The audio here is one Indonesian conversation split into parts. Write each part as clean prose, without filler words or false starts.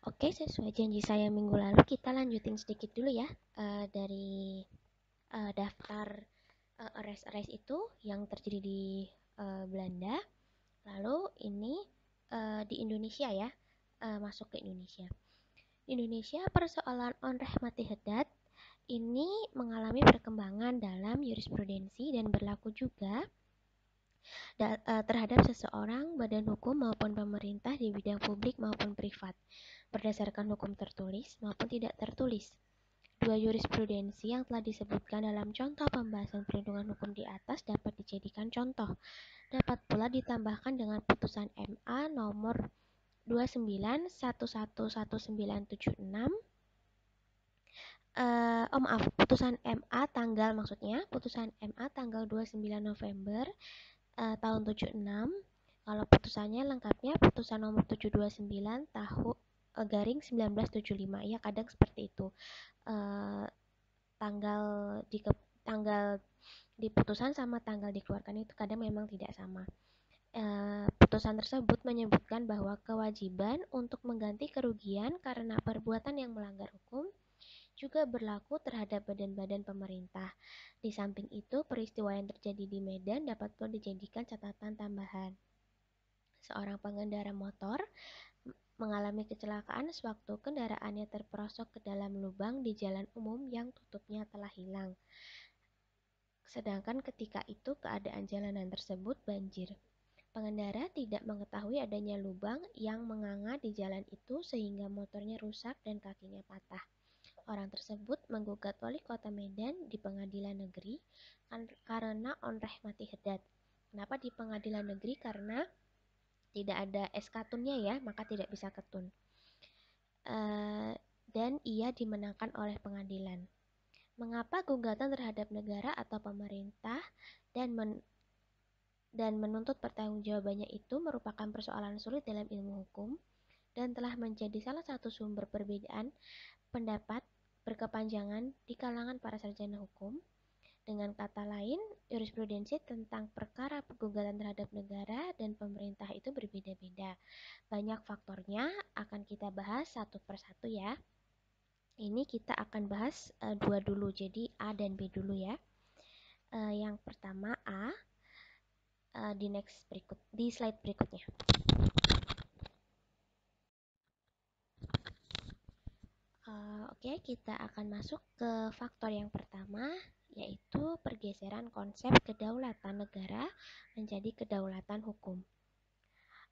Oke, sesuai janji saya minggu lalu, kita lanjutin sedikit dulu ya dari daftar arrest-arrest itu yang terjadi di Belanda. Lalu ini di Indonesia ya, masuk ke Indonesia. Di Indonesia, persoalan onreh mati hadat ini mengalami perkembangan dalam jurisprudensi dan berlaku juga terhadap seseorang, badan hukum maupun pemerintah di bidang publik maupun privat, berdasarkan hukum tertulis maupun tidak tertulis. Dua jurisprudensi yang telah disebutkan dalam contoh pembahasan perlindungan hukum di atas dapat dijadikan contoh. Dapat pula ditambahkan dengan putusan MA nomor 29111976 putusan MA tanggal 29 November tahun 76. Kalau putusannya lengkapnya putusan nomor 729 tahun garing 1975 ya, kadang seperti itu. Tanggal di putusan sama tanggal dikeluarkan itu kadang memang tidak sama. Putusan tersebut menyebutkan bahwa kewajiban untuk mengganti kerugian karena perbuatan yang melanggar hukum juga berlaku terhadap badan-badan pemerintah. Di samping itu, peristiwa yang terjadi di Medan dapat pun dijadikan catatan tambahan. Seorang pengendara motor mengalami kecelakaan sewaktu kendaraannya terperosok ke dalam lubang di jalan umum yang tutupnya telah hilang. Sedangkan ketika itu keadaan jalanan tersebut banjir. Pengendara tidak mengetahui adanya lubang yang menganga di jalan itu sehingga motornya rusak dan kakinya patah. Orang tersebut menggugat wali kota Medan di pengadilan negeri karena onreh mati hadat. Kenapa di pengadilan negeri? Karena tidak ada SK tunnya ya, maka tidak bisa ketun. Dan ia dimenangkan oleh pengadilan. Mengapa gugatan terhadap negara atau pemerintah dan menuntut pertanggungjawabannya itu merupakan persoalan sulit dalam ilmu hukum dan telah menjadi salah satu sumber perbedaan pendapat berkepanjangan di kalangan para sarjana hukum. Dengan kata lain, jurisprudensi tentang perkara gugatan terhadap negara dan pemerintah itu berbeda-beda. Banyak faktornya, akan kita bahas satu persatu ya. Ini kita akan bahas dua dulu, jadi A dan B dulu ya. Yang pertama A, di slide berikutnya. Oke, kita akan masuk ke faktor yang pertama, yaitu pergeseran konsep kedaulatan negara menjadi kedaulatan hukum.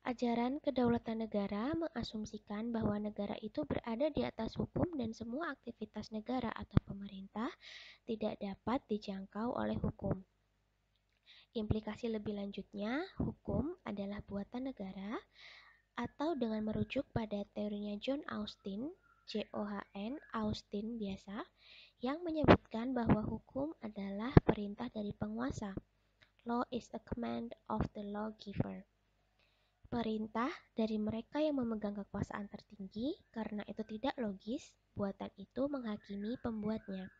Ajaran kedaulatan negara mengasumsikan bahwa negara itu berada di atas hukum dan semua aktivitas negara atau pemerintah tidak dapat dijangkau oleh hukum. Implikasi lebih lanjutnya, hukum adalah buatan negara, atau dengan merujuk pada teorinya John Austin, JOHN, Austin biasa, yang menyebutkan bahwa hukum adalah perintah dari penguasa. Law is a command of the lawgiver. Perintah dari mereka yang memegang kekuasaan tertinggi, karena itu tidak logis, buatan itu menghakimi pembuatnya.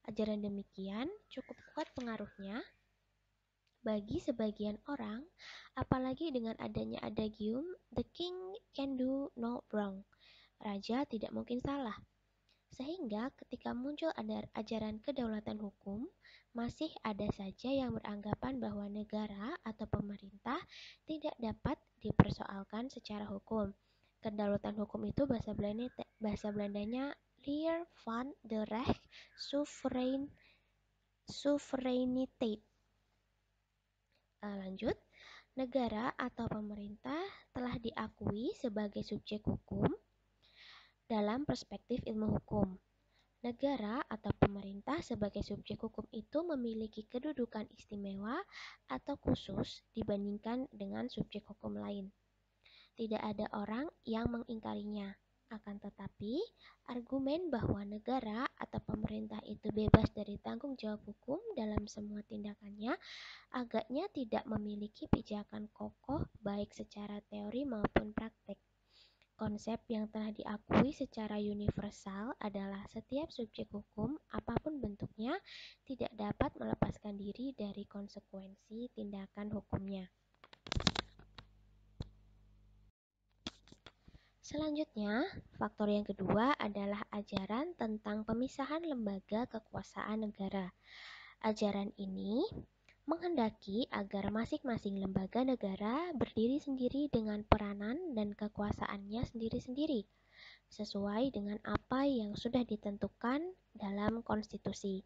Ajaran demikian cukup kuat pengaruhnya bagi sebagian orang, apalagi dengan adanya adagium, the king can do no wrong. Raja tidak mungkin salah. Sehingga ketika muncul ajaran kedaulatan hukum, masih ada saja yang beranggapan bahwa negara atau pemerintah tidak dapat dipersoalkan secara hukum. Kedaulatan hukum itu bahasa Belandanya Leer van de Recht Soevereiniteit. Lanjut, negara atau pemerintah telah diakui sebagai subjek hukum dalam perspektif ilmu hukum. Negara atau pemerintah sebagai subjek hukum itu memiliki kedudukan istimewa atau khusus dibandingkan dengan subjek hukum lain. Tidak ada orang yang mengingkarinya. Akan tetapi, argumen bahwa negara atau pemerintah itu bebas dari tanggung jawab hukum dalam semua tindakannya agaknya tidak memiliki pijakan kokoh baik secara teori maupun praktek. Konsep yang telah diakui secara universal adalah setiap subjek hukum, apapun bentuknya, tidak dapat melepaskan diri dari konsekuensi tindakan hukumnya. Selanjutnya, faktor yang kedua adalah ajaran tentang pemisahan lembaga kekuasaan negara. Ajaran ini menghendaki agar masing-masing lembaga negara berdiri sendiri dengan peranan dan kekuasaannya sendiri-sendiri, sesuai dengan apa yang sudah ditentukan dalam konstitusi.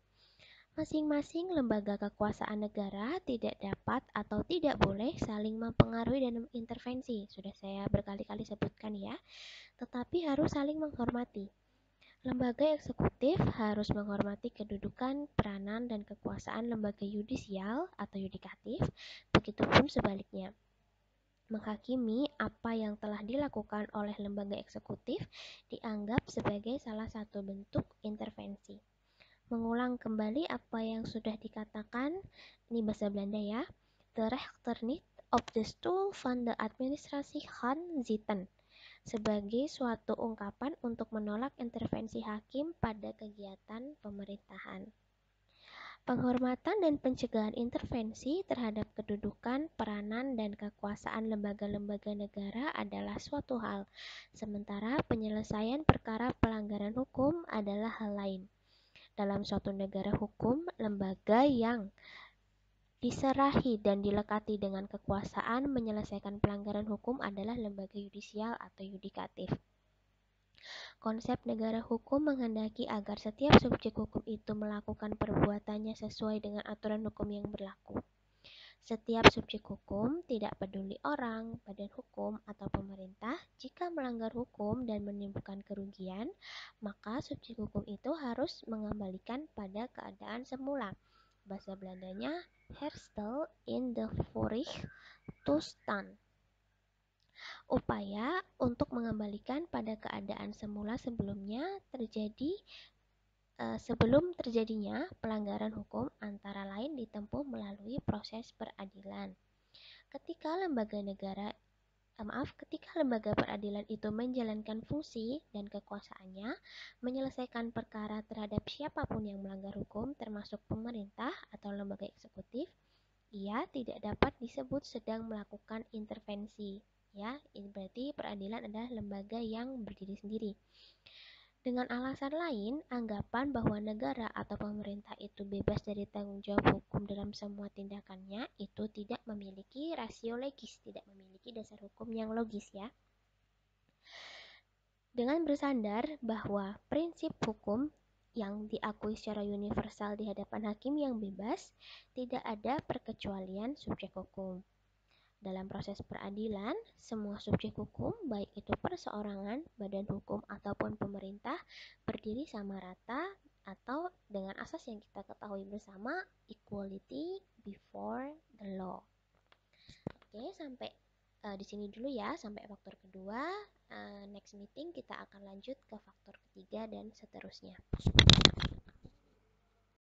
Masing-masing lembaga kekuasaan negara tidak dapat atau tidak boleh saling mempengaruhi dan mengintervensi. Sudah saya berkali-kali sebutkan ya, tetapi harus saling menghormati. Lembaga eksekutif harus menghormati kedudukan, peranan, dan kekuasaan lembaga yudisial atau yudikatif, begitupun sebaliknya. Menghakimi apa yang telah dilakukan oleh lembaga eksekutif dianggap sebagai salah satu bentuk intervensi. Mengulang kembali apa yang sudah dikatakan, ini bahasa Belanda ya. De rechter niet op de stoel van de administratie gaan zitten, sebagai suatu ungkapan untuk menolak intervensi hakim pada kegiatan pemerintahan. Penghormatan dan pencegahan intervensi terhadap kedudukan, peranan, dan kekuasaan lembaga-lembaga negara adalah suatu hal, sementara penyelesaian perkara pelanggaran hukum adalah hal lain. Dalam suatu negara hukum, lembaga yang diserahi dan dilekati dengan kekuasaan menyelesaikan pelanggaran hukum adalah lembaga yudisial atau yudikatif. Konsep negara hukum menghendaki agar setiap subjek hukum itu melakukan perbuatannya sesuai dengan aturan hukum yang berlaku. Setiap subjek hukum, tidak peduli orang, badan hukum, atau pemerintah, jika melanggar hukum dan menimbulkan kerugian, maka subjek hukum itu harus mengembalikan pada keadaan semula. Bahasa Belandanya herstel in de vorige toestand. Upaya untuk mengembalikan pada keadaan semula sebelum terjadinya pelanggaran hukum antara lain ditempuh melalui proses peradilan. Ketika lembaga peradilan itu menjalankan fungsi dan kekuasaannya, menyelesaikan perkara terhadap siapapun yang melanggar hukum, termasuk pemerintah atau lembaga eksekutif, ia tidak dapat disebut sedang melakukan intervensi. Ya, ini berarti peradilan adalah lembaga yang berdiri sendiri. Dengan alasan lain, anggapan bahwa negara atau pemerintah itu bebas dari tanggung jawab hukum dalam semua tindakannya itu tidak memiliki rasio legis, tidak memiliki dasar hukum yang logis ya. Dengan bersandar bahwa prinsip hukum yang diakui secara universal di hadapan hakim yang bebas, tidak ada perkecualian subjek hukum. Dalam proses peradilan, semua subjek hukum, baik itu perseorangan, badan hukum, ataupun pemerintah, berdiri sama rata atau dengan asas yang kita ketahui bersama, equality before the law. Oke, sampai di sini dulu ya, sampai faktor kedua. Next meeting kita akan lanjut ke faktor ketiga dan seterusnya.